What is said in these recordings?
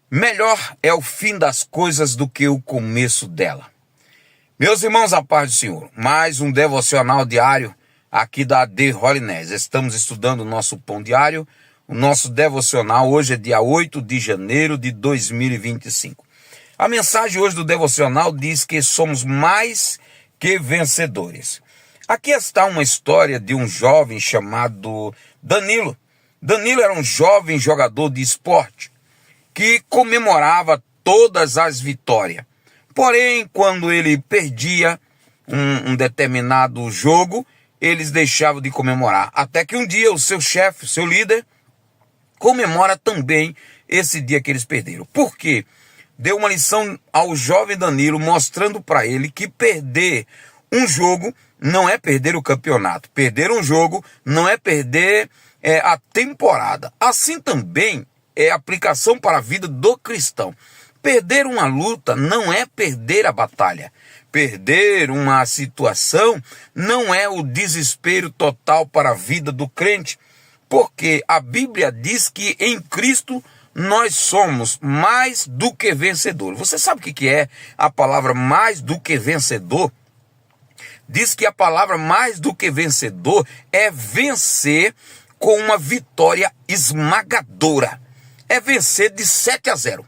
Melhor é o fim das coisas do que o começo dela. Meus irmãos, a paz do Senhor, mais um devocional diário aqui da AD Holiness. Estamos estudando o nosso pão diário, o nosso devocional. Hoje é dia 8 de janeiro de 2025. A mensagem hoje do devocional diz que somos mais que vencedores. Aqui está uma história de um jovem chamado Danilo. Danilo era um jovem jogador de esporte que comemorava todas as vitórias. Porém, quando ele perdia um determinado jogo, eles deixavam de comemorar. Até que um dia o seu chefe, o seu líder, comemora também esse dia que eles perderam. Por quê? Deu uma lição ao jovem Danilo, mostrando para ele que perder um jogo não é perder o campeonato. Perder um jogo não é perder a temporada. Assim também é aplicação para a vida do cristão. Perder uma luta não é perder a batalha. Perder uma situação não é o desespero total para a vida do crente, porque a Bíblia diz que em Cristo nós somos mais do que vencedores. Você sabe o que é a palavra mais do que vencedor? Diz que a palavra mais do que vencedor é vencer com uma vitória esmagadora. É vencer de 7-0.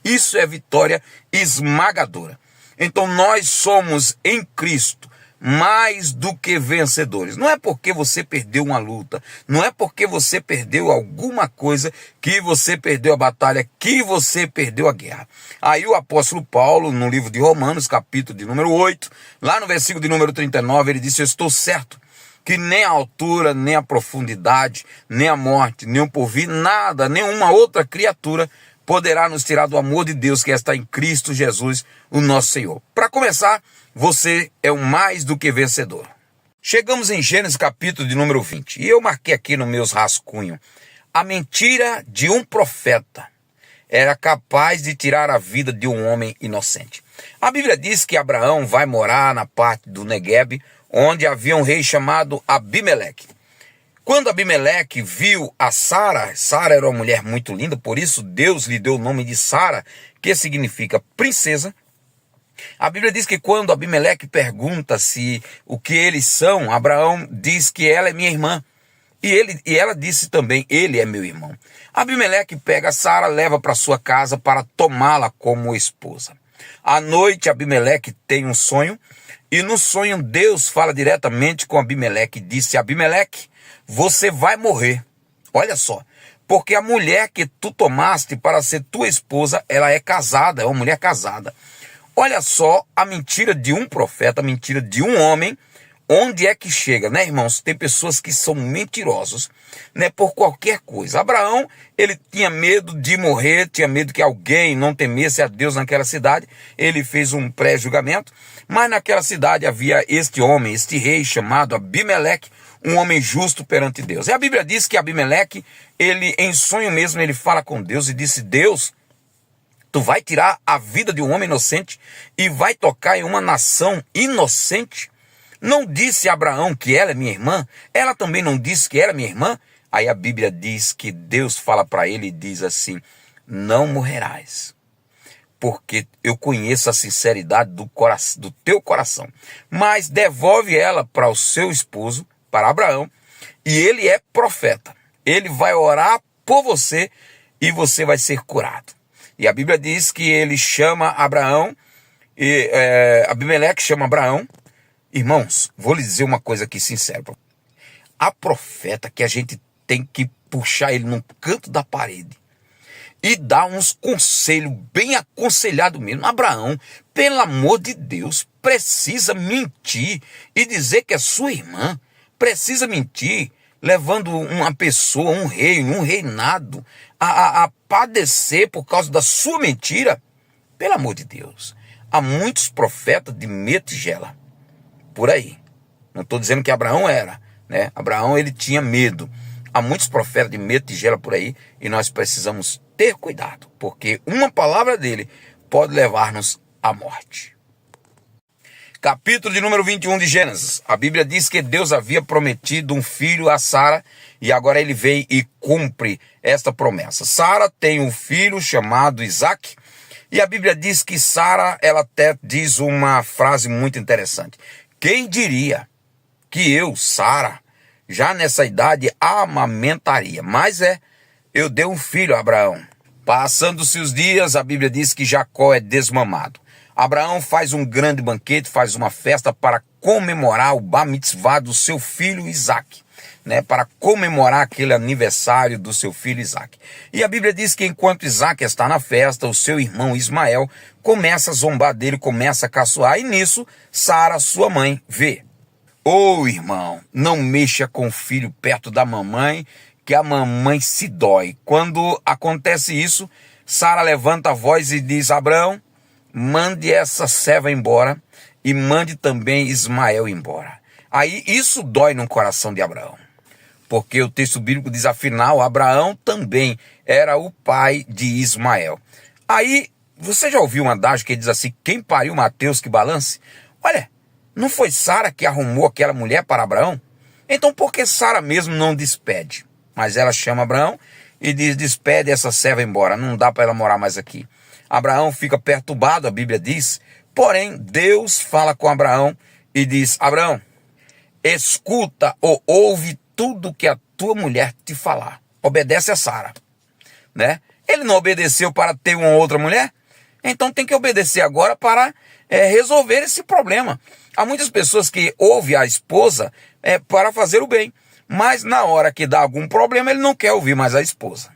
Isso é vitória esmagadora. Então nós somos em Cristo mais do que vencedores. Não é porque você perdeu uma luta, não é porque você perdeu alguma coisa que você perdeu a batalha, que você perdeu a guerra. Aí o apóstolo Paulo, no livro de Romanos, capítulo de número 8, lá no versículo de número 39, ele disse: eu estou certo que nem a altura, nem a profundidade, nem a morte, nem o porvir, nada, nenhuma outra criatura poderá nos tirar do amor de Deus que está em Cristo Jesus, o nosso Senhor. Para começar, você é um mais do que vencedor. Chegamos em Gênesis capítulo de número 20, e eu marquei aqui nos meus rascunhos: a mentira de um profeta era capaz de tirar a vida de um homem inocente. A Bíblia diz que Abraão vai morar na parte do Neguebe, onde havia um rei chamado Abimeleque. Quando Abimeleque viu a Sara, Sara era uma mulher muito linda, por isso Deus lhe deu o nome de Sara, que significa princesa. A Bíblia diz que quando Abimeleque pergunta se o que eles são, Abraão diz que ela é minha irmã. E ela disse também: ele é meu irmão. Abimeleque pega a Sara, leva para sua casa para tomá-la como esposa. À noite, Abimeleque tem um sonho, e no sonho Deus fala diretamente com Abimeleque e disse: Abimeleque, você vai morrer. Olha só, porque a mulher que tu tomaste para ser tua esposa, ela é casada, é uma mulher casada. Olha só a mentira de um profeta, a mentira de um homem. Onde é que chega, né, irmãos? Tem pessoas que são mentirosos, né, por qualquer coisa. Abraão, ele tinha medo de morrer, tinha medo que alguém não temesse a Deus naquela cidade. Ele fez um pré-julgamento, mas naquela cidade havia este homem, este rei chamado Abimeleque, um homem justo perante Deus. E a Bíblia diz que Abimeleque, ele em sonho mesmo, ele fala com Deus e disse: Deus, tu vai tirar a vida de um homem inocente e vai tocar em uma nação inocente? Não disse Abraão que ela é minha irmã? Ela também não disse que era minha irmã? Aí a Bíblia diz que Deus fala para ele e diz assim: não morrerás, porque eu conheço a sinceridade do teu coração. Mas devolve ela para o seu esposo, para Abraão, e ele é profeta. Ele vai orar por você e você vai ser curado. E a Bíblia diz que ele chama Abraão, Abimeleque chama Abraão. Irmãos, vou lhe dizer uma coisa aqui sincera. Há profeta que a gente tem que puxar ele num canto da parede e dar uns conselhos bem aconselhados mesmo. Abraão, pelo amor de Deus, precisa mentir e dizer que é sua irmã. Precisa mentir, levando uma pessoa, um rei, um reinado, a padecer por causa da sua mentira. Pelo amor de Deus, há muitos profetas de metigela por aí. Não estou dizendo que Abraão era, né? Abraão, ele tinha medo. Há muitos profetas de metigela por aí, e nós precisamos ter cuidado, porque uma palavra dele pode levar-nos à morte. Capítulo de número 21 de Gênesis. A Bíblia diz que Deus havia prometido um filho a Sara e agora ele veio e cumpre esta promessa. Sara tem um filho chamado Isaac e a Bíblia diz que Sara, ela até diz uma frase muito interessante. Quem diria que eu, Sara, já nessa idade amamentaria? Mas eu dei um filho a Abraão. Passando-se os dias, a Bíblia diz que Jacó é desmamado. Abraão faz um grande banquete, faz uma festa para comemorar o bar mitzvah do seu filho Isaac, né? Para comemorar aquele aniversário do seu filho Isaac. E a Bíblia diz que enquanto Isaac está na festa, o seu irmão Ismael começa a zombar dele, começa a caçoar, e nisso Sara, sua mãe, vê. Ô irmão, não mexa com o filho perto da mamãe, que a mamãe se dói. Quando acontece isso, Sara levanta a voz e diz: Abraão, mande essa serva embora e mande também Ismael embora. Aí isso dói no coração de Abraão, porque o texto bíblico diz, afinal, Abraão também era o pai de Ismael. Aí, você já ouviu um adágio que diz assim: quem pariu Mateus que balance? Olha, não foi Sara que arrumou aquela mulher para Abraão? Então por que Sara mesmo não despede? Mas ela chama Abraão e diz: despede essa serva embora, não dá para ela morar mais aqui. Abraão fica perturbado, a Bíblia diz, porém Deus fala com Abraão e diz: Abraão, escuta ou ouve tudo que a tua mulher te falar. Obedece a Sara, né? Ele não obedeceu para ter uma outra mulher? Então tem que obedecer agora para resolver esse problema. Há muitas pessoas que ouvem a esposa para fazer o bem, mas na hora que dá algum problema ele não quer ouvir mais a esposa.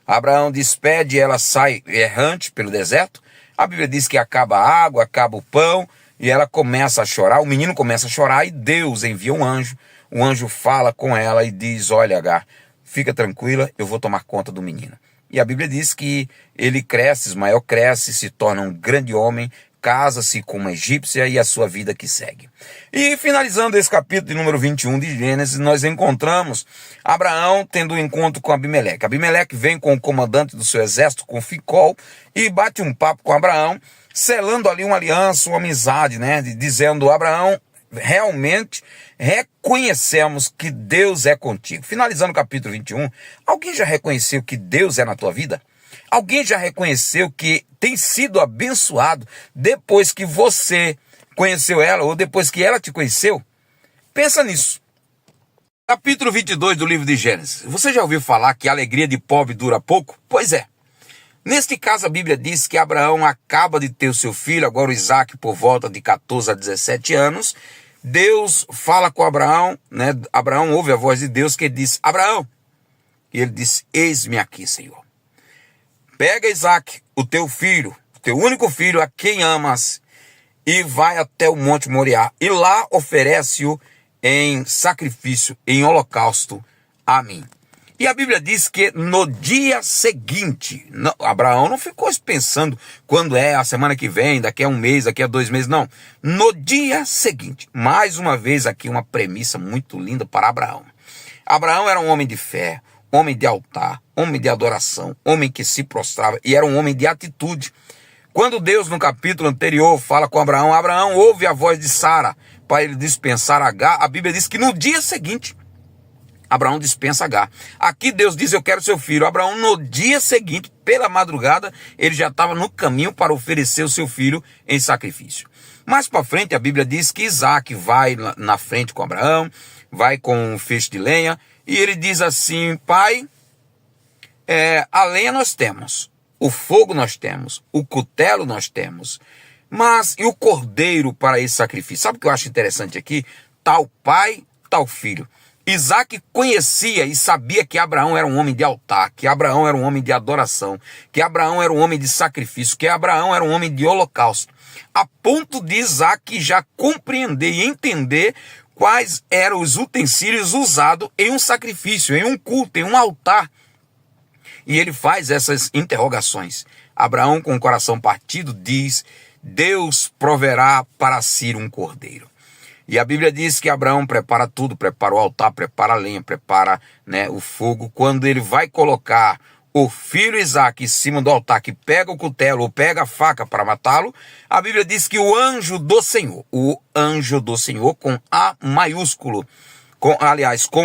Abraão despede, ela sai errante pelo deserto. A Bíblia diz que acaba a água, acaba o pão, e ela começa a chorar. O menino começa a chorar e Deus envia um anjo. O anjo fala com ela e diz: olha, Agar, fica tranquila, eu vou tomar conta do menino. E a Bíblia diz que ele cresce, Ismael cresce, se torna um grande homem, casa-se com uma egípcia e a sua vida que segue. E finalizando esse capítulo de número 21 de Gênesis, nós encontramos Abraão tendo um encontro com Abimeleque. Abimeleque vem com o comandante do seu exército, com Ficol, e bate um papo com Abraão, selando ali uma aliança, uma amizade, né? Dizendo: Abraão, realmente reconhecemos que Deus é contigo. Finalizando o capítulo 21, alguém já reconheceu que Deus é na tua vida? Alguém já reconheceu que tem sido abençoado depois que você conheceu ela ou depois que ela te conheceu? Pensa nisso. Capítulo 22 do livro de Gênesis. Você já ouviu falar que a alegria de pobre dura pouco? Pois é. Neste caso, a Bíblia diz que Abraão acaba de ter o seu filho, agora o Isaac, por volta de 14 a 17 anos. Deus fala com Abraão, né? Abraão ouve a voz de Deus que diz: Abraão. E ele diz: eis-me aqui, Senhor. Pega Isaac, o teu filho, o teu único filho, a quem amas, e vai até o Monte Moriá. E lá oferece-o em sacrifício, em holocausto a mim. E a Bíblia diz que no dia seguinte, Abraão não ficou pensando quando é a semana que vem, daqui a um mês, daqui a 2 meses, não. No dia seguinte, mais uma vez aqui uma premissa muito linda para Abraão. Abraão era um homem de fé, homem de altar, homem de adoração, homem que se prostrava e era um homem de atitude. Quando Deus, no capítulo anterior, fala com Abraão, Abraão ouve a voz de Sara para ele dispensar Agar, a Bíblia diz que no dia seguinte, Abraão dispensa Agar. Aqui Deus diz: eu quero seu filho. Abraão, no dia seguinte, pela madrugada, ele já estava no caminho para oferecer o seu filho em sacrifício. Mais para frente, a Bíblia diz que Isaac vai na frente com Abraão, vai com um feixe de lenha, e ele diz assim: pai, a lenha nós temos, o fogo nós temos, o cutelo nós temos, mas e o cordeiro para esse sacrifício? Sabe o que eu acho interessante aqui? Tal pai, tal filho. Isaac conhecia e sabia que Abraão era um homem de altar, que Abraão era um homem de adoração, que Abraão era um homem de sacrifício, que Abraão era um homem de holocausto, a ponto de Isaac já compreender e entender quais eram os utensílios usados em um sacrifício, em um culto, em um altar. E ele faz essas interrogações. Abraão, com o coração partido, diz: Deus proverá para si um cordeiro. E a Bíblia diz que Abraão prepara tudo, prepara o altar, prepara a lenha, prepara, né, o fogo. Quando ele vai colocar o filho Isaque em cima do altar, que pega o cutelo ou pega a faca para matá-lo, a Bíblia diz que o anjo do Senhor com A maiúsculo, com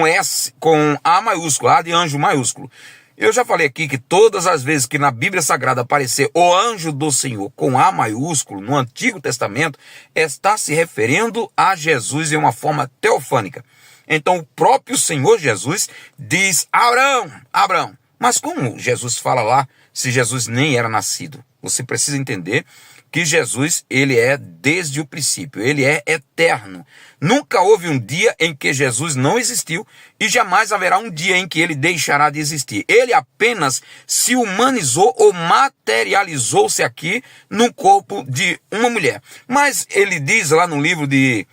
S, com A maiúsculo, A de anjo maiúsculo. Eu já falei aqui que todas as vezes que na Bíblia Sagrada aparecer o anjo do Senhor com A maiúsculo, no Antigo Testamento, está se referindo a Jesus em uma forma teofânica. Então o próprio Senhor Jesus diz: Abraão. Mas como Jesus fala lá, se Jesus nem era nascido? Você precisa entender que Jesus, ele é desde o princípio, ele é eterno. Nunca houve um dia em que Jesus não existiu e jamais haverá um dia em que ele deixará de existir. Ele apenas se humanizou ou materializou-se aqui no corpo de uma mulher. Mas ele diz lá no livro de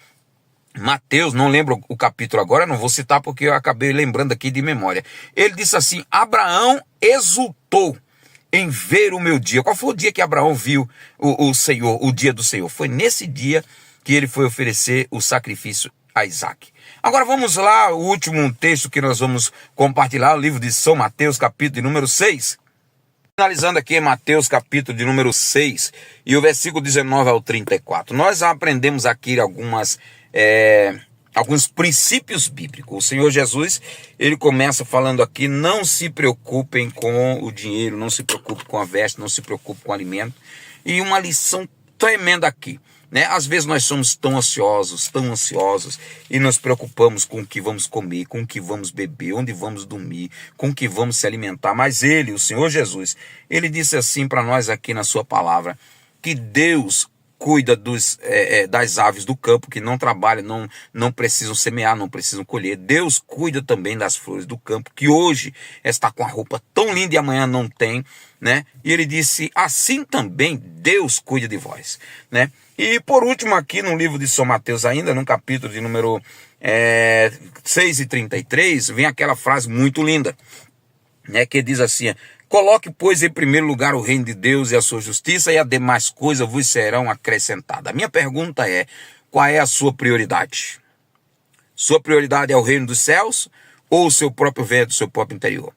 Mateus, não lembro o capítulo agora, não vou citar porque eu acabei lembrando aqui de memória. Ele disse assim: Abraão exultou em ver o meu dia. Qual foi o dia que Abraão viu o Senhor, o dia do Senhor? Foi nesse dia que ele foi oferecer o sacrifício a Isaque. Agora vamos lá, o último texto que nós vamos compartilhar, o livro de São Mateus, capítulo de número 6. Finalizando aqui em Mateus, capítulo de número 6, e o versículo 19 ao 34. Nós aprendemos aqui alguns princípios bíblicos. O Senhor Jesus, ele começa falando aqui: não se preocupem com o dinheiro, não se preocupem com a veste, não se preocupem com o alimento. E uma lição tremenda aqui, né? Às vezes nós somos tão ansiosos, e nos preocupamos com o que vamos comer, com o que vamos beber, onde vamos dormir, com o que vamos se alimentar. Mas ele, o Senhor Jesus, ele disse assim para nós aqui na sua palavra, que Deus cuida das aves do campo, que não trabalham, não precisam semear, não precisam colher. Deus cuida também das flores do campo, que hoje está com a roupa tão linda e amanhã não tem, né? E ele disse: assim também Deus cuida de vós, né? E por último aqui no livro de São Mateus, ainda no capítulo de número 6 e 33, vem aquela frase muito linda, né? Que diz assim: coloque, pois, em primeiro lugar o reino de Deus e a sua justiça, e as demais coisas vos serão acrescentadas. A minha pergunta é: qual é a sua prioridade? Sua prioridade é o reino dos céus ou o seu próprio vento, o seu próprio interior?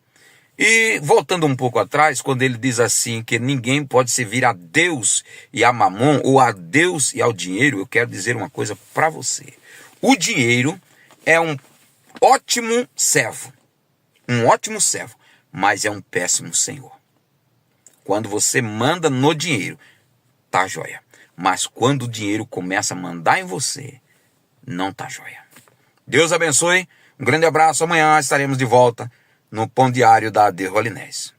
E voltando um pouco atrás, quando ele diz assim que ninguém pode servir a Deus e a Mamon, ou a Deus e ao dinheiro, eu quero dizer uma coisa para você. O dinheiro é um ótimo servo, mas é um péssimo senhor. Quando você manda no dinheiro, tá joia. Mas quando o dinheiro começa a mandar em você, não tá joia. Deus abençoe. Um grande abraço. Amanhã estaremos de volta no Pão Diário da AD Holinés.